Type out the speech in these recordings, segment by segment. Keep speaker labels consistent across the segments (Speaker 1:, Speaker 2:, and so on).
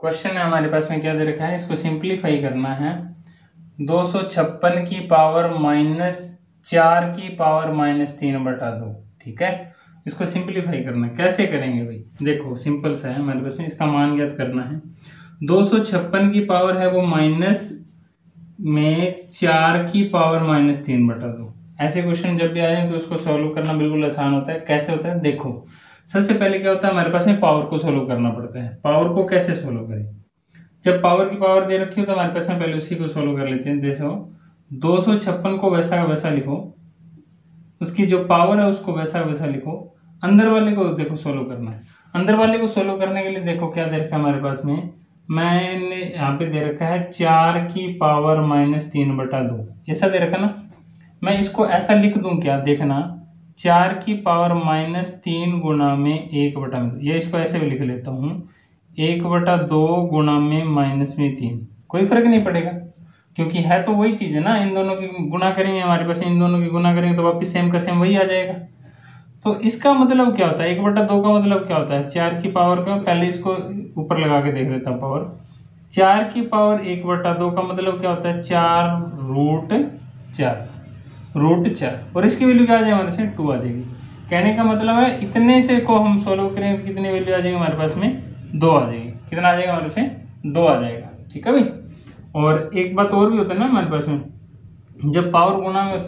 Speaker 1: Question है हमारे पास में क्या दे रखा है, इसको सिंप्लीफाई करना है। 256 की पावर -4 की पावर -3/2। ठीक है, इसको सिंप्लीफाई करना है। कैसे करेंगे भाई? देखो सिंपल सा है हमारे पास में, इसका मान ज्ञात करना है। 256 की पावर है वो माइनस में 4 की पावर -3/2। ऐसे क्वेश्चन जब भी आ जाए तो उसको सॉल्व करना बिल्कुल आसान होता है। कैसे होता है देखो, सबसे पहले क्या होता है हमारे पास में पावर को सोल्व करना पड़ता है। पावर को कैसे सोल्व करें? जब पावर की पावर दे रखी हो तो हमारे पास में पहले उसी को सोल्व कर लेते हैं। देखो 256 को वैसा का वैसा लिखो, उसकी जो पावर है उसको वैसा का वैसा लिखो। अंदर वाले को देखो सोल्व करना है। अंदर वाले को सोल्व करने के लिए देखो क्या दे रखा है हमारे पास में, मैंने यहाँ पे दे रखा है 4 की पावर -3/2। ऐसा दे रखा ना, मैं इसको ऐसा लिख दूं क्या? देखना 4 की पावर -3 गुणा में 1/2, ये इसको ऐसे भी लिख लेता हूँ 1/2 गुणा में -3। कोई फर्क नहीं पड़ेगा क्योंकि है तो वही चीज़ है ना। इन दोनों की गुणा करेंगे हमारे पास, इन दोनों की गुणा करेंगे तो वापस सेम का सेम वही आ जाएगा। तो इसका मतलब क्या होता है? 1/2 का मतलब क्या होता है? 4 की पावर का, पहले इसको ऊपर लगा के देख लेता हूँ पावर। 4 की पावर 1/2 का मतलब क्या होता है? 4√4 और इसकी वैल्यू क्या आ जाएगी हमारे से? 2 आ जाएगी। कहने का मतलब है इतने से को हम सोल्व करेंगे तो कितनी वैल्यू आ जाएगी हमारे पास में? 2 आ जाएगी। कितना आ जाएगा हमारे से? 2 आ जाएगा। ठीक है भाई। और एक बात और भी होता है ना हमारे पास में, जब पावर गुणा में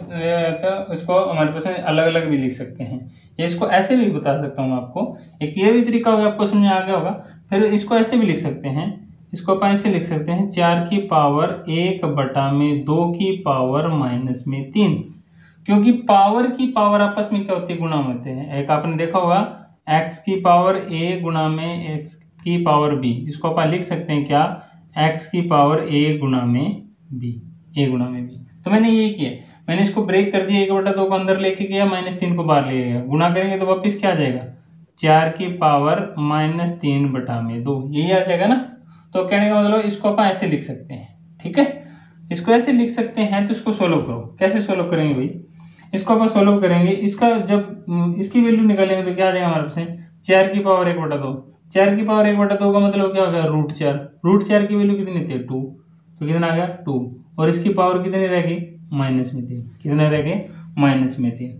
Speaker 1: तो इसको हमारे पास में अलग अलग भी लिख सकते हैं, या इसको ऐसे भी बता सकता हूँ आपको। एक ये भी तरीका होगा, आपको समझ आ गया होगा। फिर इसको ऐसे भी लिख सकते हैं, इसको अपन ऐसे लिख सकते हैं 4 की पावर 1/2 की पावर -3। क्योंकि पावर की पावर आपस में क्या होती है? गुणा होते हैं। एक आपने देखा होगा x की पावर a गुणा में x की पावर b, इसको अपन लिख सकते हैं क्या? x की पावर a गुणा में b, a गुणा में b। तो मैंने ये किया, मैंने इसको ब्रेक कर दिया, 1/2 को अंदर लेके गया, -3 को बाहर ले गया। गुणा करेंगे तो वापिस क्या आ जाएगा? 4 की पावर -3/2, यही आ जाएगा ना। तो कहने का मतलब इसको अपन ऐसे लिख सकते हैं। ठीक है, इसको ऐसे लिख सकते हैं। तो इसको सोल्व करो। कैसे सोल्व करेंगे भाई? इसको अपन सोल्व करेंगे, इसका जब इसकी वैल्यू निकालेंगे तो क्या आ जाएगा हमारे पास? 4 की पावर 1/2। 4 की पावर 1/2 का मतलब क्या हो गया? √4। √4 की वैल्यू कितनी थी? 2। तो कितना आ गया? 2। और इसकी पावर कितनी रहेगी? -3। कितने रह गए? -3।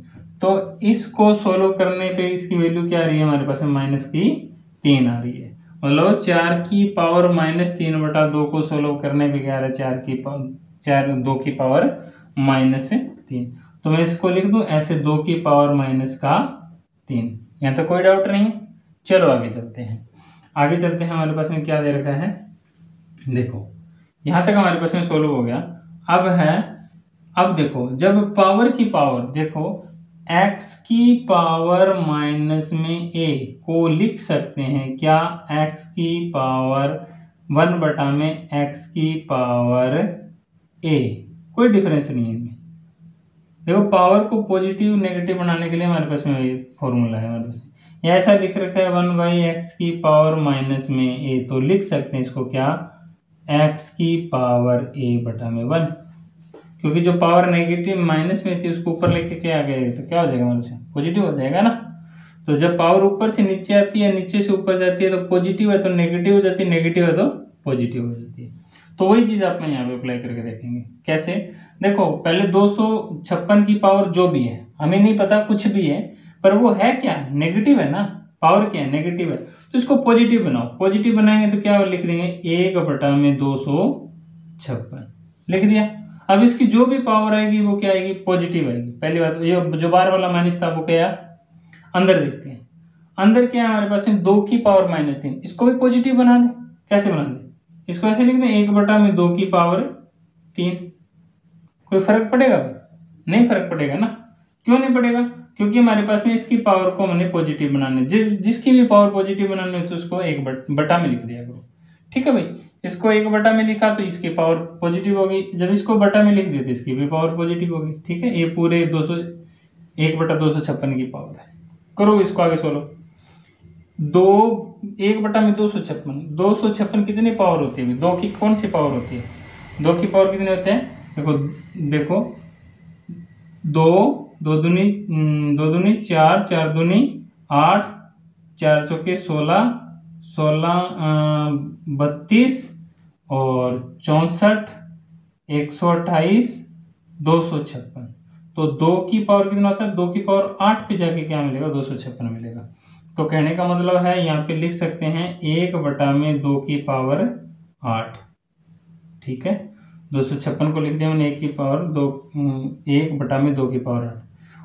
Speaker 1: तो इसको सोल्व करने पे इसकी वैल्यू क्या आ रही है हमारे पास? -3 आ रही है। मतलब 4 की पावर -3/2 को सोल्व करने पे क्या आ रहा है? 2 की पावर -3। तो मैं इसको लिख दूं ऐसे 2 की पावर -3। यहाँ तो कोई डाउट नहीं है। चलो आगे चलते हैं। आगे चलते हैं, हमारे पास में क्या दे रखा है देखो। यहाँ तक हमारे पास में सोल्व हो गया। अब देखो, जब पावर की पावर देखो, x की पावर माइनस में a को लिख सकते हैं क्या? x की पावर 1/में x की पावर a, कोई डिफरेंस नहीं है इनमें। देखो पावर को पॉजिटिव नेगेटिव बनाने के लिए हमारे पास में ये फॉर्मूला है हमारे पास। ये ऐसा लिख रखा है 1/x की पावर माइनस में a, तो लिख सकते हैं इसको क्या? x की पावर a/1। क्योंकि जो पावर नेगेटिव माइनस में थी उसको ऊपर लेके क्या आ गया, तो क्या हो जाएगा हमारे से? पॉजिटिव हो जाएगा ना। तो जब पावर ऊपर से नीचे आती है, नीचे से ऊपर जाती है, तो पॉजिटिव है तो नेगेटिव हो जाती है, नेगेटिव है तो पॉजिटिव हो जाती है। तो वही चीज आप यहाँ पे अप्लाई करके देखेंगे। कैसे? देखो पहले 256 की पावर जो भी है, हमें नहीं पता कुछ भी है, पर वो है क्या? नेगेटिव है ना। पावर क्या है? नेगेटिव है। तो इसको पॉजिटिव बनाओ। पॉजिटिव बनाएंगे तो क्या लिख देंगे? 1/256 लिख दिया। अब इसकी जो भी पावर आएगी वो क्या आएगी? पॉजिटिव आएगी। पहली बात, ये जो बार वाला माइनस था वो क्या? अंदर देखते हैं। अंदर क्या है हमारे पास में? 2 की पावर -3, इसको भी पॉजिटिव बना दे। कैसे बना दे? इसको ऐसे लिख दें 1/2 की पावर 3। कोई फर्क पड़ेगा? नहीं फर्क पड़ेगा ना। क्यों नहीं पड़ेगा? क्योंकि हमारे पास में इसकी पावर को हमने पॉजिटिव बनाने, जिसकी भी पावर पॉजिटिव बनानी हो तो उसको 1/, में लिख दिया करो। ठीक है भाई। इसको 1/, में लिखा तो इसकी पावर पॉजिटिव होगी, जब इसको बटा में लिख दिया तो इसकी भी पावर पॉजिटिव होगी। ठीक है, ये पूरे 1/256 की पावर है। करो इसको आगे सोलो। 1/256 कितनी पावर होती है? 2 की कौन सी पावर होती है? 2 की पावर कितने होते हैं? देखो 2 दूनी 4, 4 दूनी 8, 4 चौके 16, 32 और 64, 128, 256। तो 2 की पावर कितना होता है, 2 की पावर 8 पे जाके क्या मिलेगा, 256 मिलेगा। तो कहने का मतलब है यहाँ पे लिख सकते हैं 1/2 की पावर 8। ठीक है, 256 को लिख दिया मैंने 1 की पावर 2, 1/2 की पावर 8।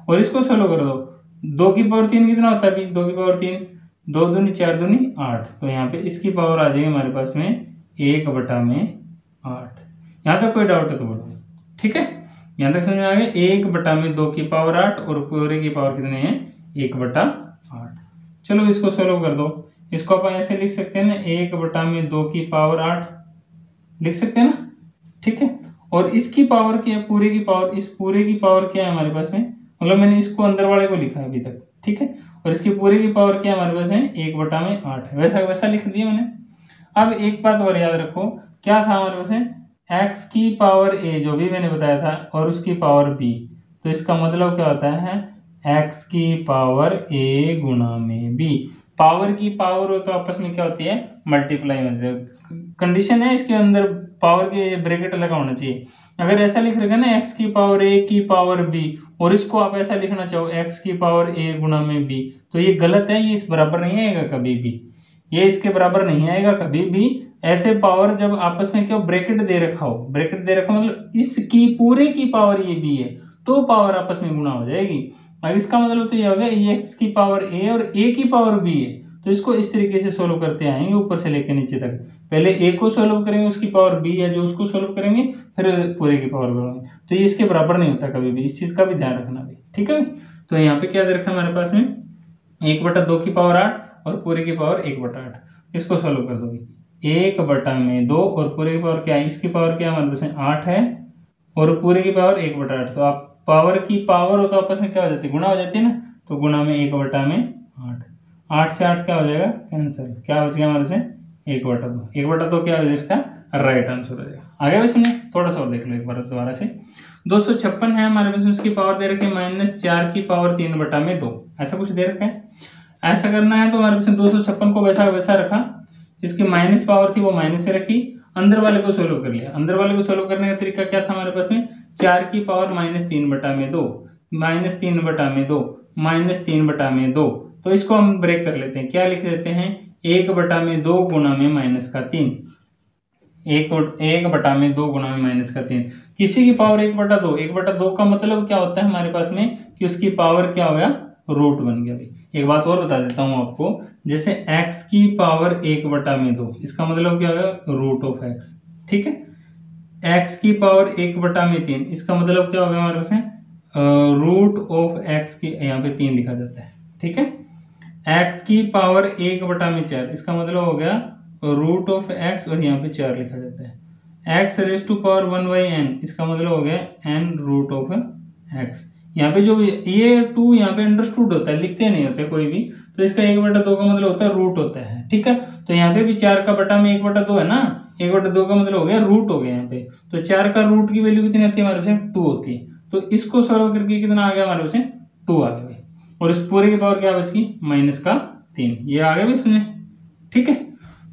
Speaker 1: और इसको सोल्व कर दो, 2 की पावर 3 कितना होता है अभी, 2 की पावर 3, 2 दूनी 4 दूनी 8। तो यहाँ पे इसकी पावर आ जाएगी हमारे पास में 1/8। यहाँ तक कोई डाउट है तो बोलो। ठीक है, यहाँ तक समझ में आ गया। 1/2 की पावर 8 और पूरे की पावर कितने हैं, 1/8। चलो इसको सोल्व कर दो। इसको आप ऐसे लिख सकते हैं ना, 1/2 की पावर 8 लिख सकते हैं ना। ठीक है, और इसकी पावर क्या है, पूरे की पावर, इस पूरे की पावर क्या है हमारे पास में, मतलब मैंने इसको अंदर वाले को लिखा है अभी तक। ठीक है, और इसकी पूरे की पावर क्या है हमारे पास में, 1/8 है। वैसा वैसा लिख दिया मैंने। अब एक बात और याद रखो, क्या था हमारे पास में, x की पावर a जो भी मैंने बताया था और उसकी पावर b। तो इसका मतलब क्या होता है, x की पावर a गुणा में b। पावर की पावर हो तो आपस में क्या होती है, मल्टीप्लाई। मतलब कंडीशन है इसके अंदर पावर के ब्रैकेट लगा होना चाहिए। अगर ऐसा लिख रखा ना, x की पावर a की पावर b, और इसको आप ऐसा लिखना चाहो x की पावर a गुणा में b, तो ये गलत है। ये इस बराबर नहीं आएगा कभी भी, ये इसके बराबर नहीं आएगा कभी भी। ऐसे पावर जब आपस में क्या ब्रैकेट दे रखा हो, ब्रैकेट दे रखा मतलब इसकी पूरे की पावर ये b है, तो पावर आपस में गुणा हो जाएगी। अब इसका मतलब तो ये हो गया, ये x की पावर a और a की पावर b है। तो इसको इस तरीके से सोल्व करते आएंगे ऊपर से लेकर नीचे तक। पहले a को सोल्व करेंगे, उसकी पावर b है जो उसको सोल्व करेंगे, फिर पूरे की पावर करेंगे। तो ये इसके बराबर नहीं होता कभी भी, इस चीज का भी ध्यान रखना भी। ठीक है, तो यहाँ पे क्या दे रखा है हमारे पास में, 1/2 की पावर 8 और पूरे की पावर 1/8। इसको सोल्व कर दोगे, 1/2 और पूरे की पावर क्या है, इसकी पावर क्या है हमारे पास में 8 है, और पूरे की पावर 1/8। तो आप पावर की पावर हो तो आपस में क्या हो जाती है, गुणा हो जाती है ना। तो गुणा में 1/8, 8 से 8 क्या हो जाएगा, कैंसिल। क्या बच गया हमारे से, 1/2। 1/2 क्या हो जाएगा, इसका राइट आंसर हो जाएगा। आगे भी सुनिए, थोड़ा सा और देख लो एक बार दोबारा से। 256 है हमारे पास में, उसकी पावर दे रखी है -4 की पावर 3/2, ऐसा कुछ दे रखा है। ऐसा करना है तो हमारे पास 256 को वैसा वैसा रखा, इसकी माइनस पावर थी वो माइनस से रखी, अंदर वाले को सोल्व कर लिया। अंदर वाले को सोल्व करने का तरीका क्या था हमारे पास में, 4 की पावर -3/2, -3/2, -3/2। तो इसको हम ब्रेक कर लेते हैं, क्या लिख देते हैं, 1/2 गुणा में -3, 1/2 गुणा में -3। किसी की पावर 1/2, 1/2 का मतलब क्या होता है हमारे पास में, कि उसकी पावर क्या हो गया, रूट बन गया। भाई एक बात और बता देता हूं आपको, जैसे x की पावर 1/2, इसका मतलब क्या होगा, रूट ऑफ x। ठीक है, x की पावर 1/3, इसका मतलब क्या होगा हमारे पास में, रूट ऑफ x की, यहाँ पे 3 लिखा जाता है। ठीक है, x की पावर 1/4, इसका मतलब हो गया रूट ऑफ x, और यहाँ पे 4 लिखा जाता है। x raise to power 1/n, इसका मतलब हो गया n रूट ऑफ x। यहाँ पे जो ये 2 यहाँ पे अंडरस्टूड होता है, लिखते नहीं होते कोई भी। तो इसका 1/2 का मतलब होता है रूट होता है। ठीक है, तो यहाँ पे भी 4 का बटा में 1/2 है ना, 1/2 का मतलब हो गया रूट हो गया यहाँ पे। तो 4 का रूट की वैल्यू कितनी आती है हमारे पास, 2 होती है। तो इसको सॉल्व करके कितना आ गया हमारे पास, 2 आ गया। और इस पूरे की पावर क्या बच गई, -3। ये आ गया भी सुनिए। ठीक है,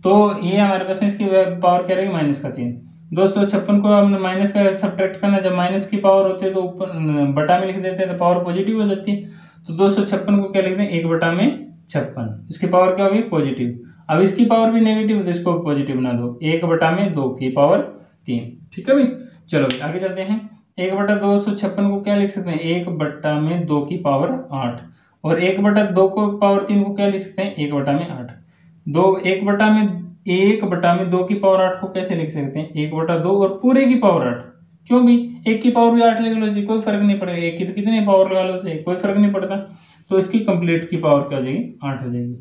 Speaker 1: तो ये हमारे पास में इसकी पावर क्या रहेगी, -3। 256 को हमने माइनस का सब्ट्रैक्ट करना, जब माइनस की पावर होती है तो ऊपर बटा में लिख देते हैं तो पावर पॉजिटिव हो जाती है। तो 256 को क्या लिखते हैं, 1/56, इसकी पावर क्या होगी, पॉजिटिव। अब इसकी पावर भी नेगेटिव, तो इसको पॉजिटिव बना दो, 1/2 की पावर 3। ठीक है भाई, चलो आगे चलते हैं। 1/256 को क्या लिख सकते हैं, 1/2 की पावर 8, और 1/2 को पावर 3 को क्या लिख सकते हैं, 1/8। 1/2 की पावर 8 को कैसे लिख सकते हैं, 1/2 और पूरे की पावर 8। क्यों भी, 1 की पावर भी 8 लिख लो जी, कोई फर्क नहीं पड़ेगा। 1 की तो कितनी पावर लगा लो, कोई फर्क नहीं पड़ता। तो इसकी कंप्लीट की पावर क्या हो जाएगी, 8 हो जाएगी।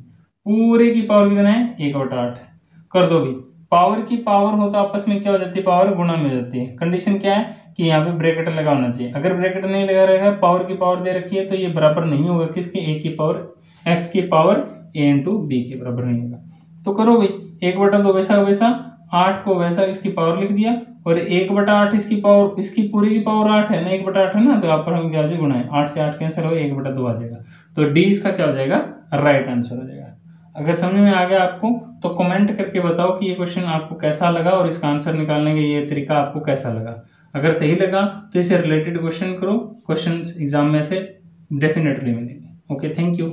Speaker 1: पूरे की पावर कितना है, 1/8 है। कर दो भी, पावर की पावर हो तो आपस में क्या हो जाती है, पावर गुणा में हो जाती है। कंडीशन क्या है कि यहाँ पे ब्रैकेट लगा होना चाहिए। अगर ब्रैकेट नहीं लगा रहेगा, पावर की पावर दे रखी है, तो ये बराबर नहीं होगा किसके, a की पावर, x की पावर a इंटू b के बराबर नहीं होगा। तो करो भाई, 1/2 वैसा वैसा, 8 को वैसा इसकी पावर लिख दिया, और 1/8 इसकी पावर, इसकी पूरी की पावर 8 है ना, 1/8 है ना, तो यहाँ पर हम क्या हो जाएगा, गुणा है, 8 से 8 कैंसिल हो, 1/2 आ जाएगा। तो डी इसका क्या हो जाएगा, राइट आंसर हो जाएगा। अगर समझ में आ गया आपको तो कमेंट करके बताओ कि ये क्वेश्चन आपको कैसा लगा और इसका आंसर निकालने का ये तरीका आपको कैसा लगा। अगर सही लगा तो इससे रिलेटेड क्वेश्चन करो, क्वेश्चन एग्जाम में से डेफिनेटली मिलेंगे। Okay, thank you.